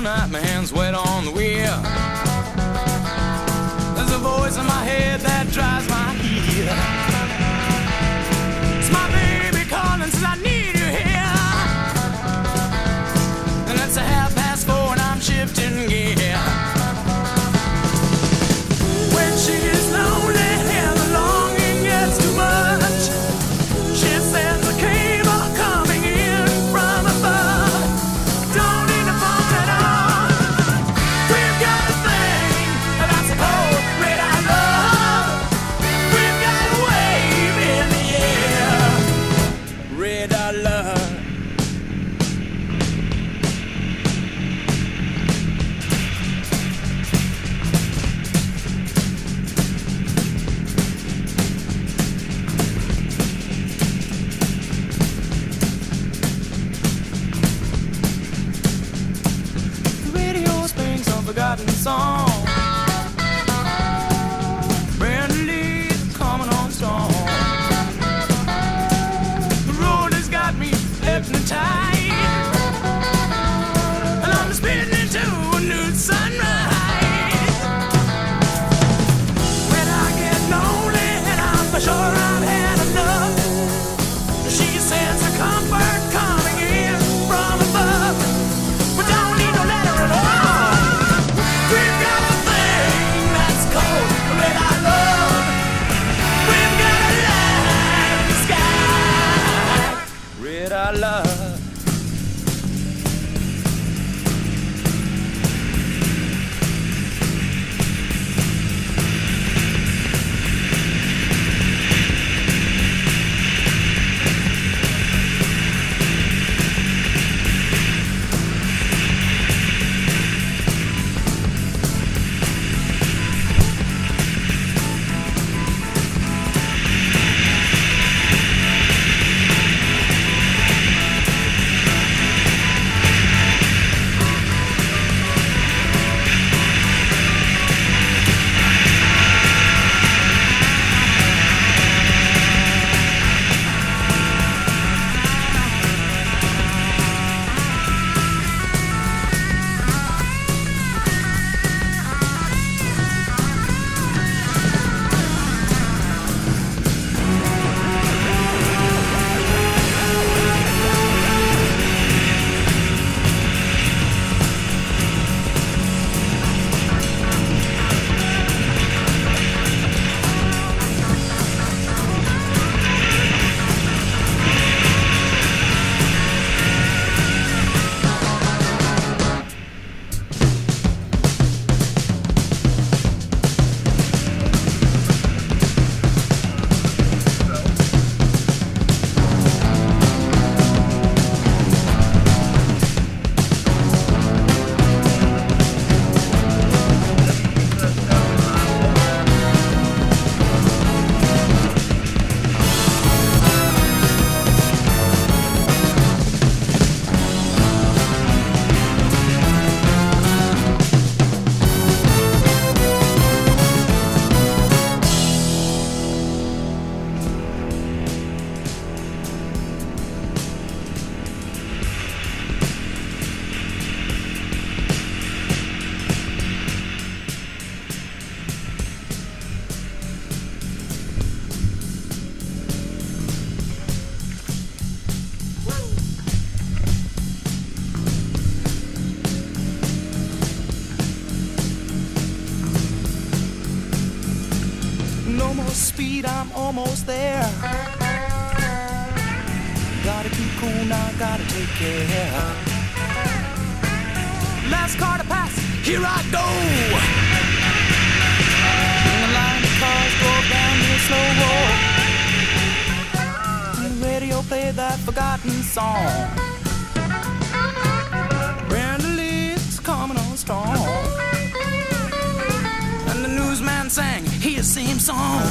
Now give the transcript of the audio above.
night, my hands wet on the wheel. There's a voice in my head that drives my heel. It's my baby calling, says I need you here. And it's 4:30 and I'm shifting gear. When she is lonely and the longing gets too much, she sends a cable coming in from above. Don't need to phone at all. We've got a thing that's a cold red I love. We've got a wave in the air, red I love. Forgotten song. Brand new leaves coming on strong. The road has got me hypnotized, and I'm spinning into a new sunrise. When I get lonely and I'm for sure I've had enough, she sends a comfort coming in from above. We don't need no letter at all. We've got a thing that's cold, red I love. We've got a light in the sky, red I love. No more speed, I'm almost there. Gotta keep cool now, gotta take care. Last car to pass, here I go. And the line of cars go down the slow road. And the radio played that forgotten song. Brand new leaves coming on strong. And the newsman sang his same song.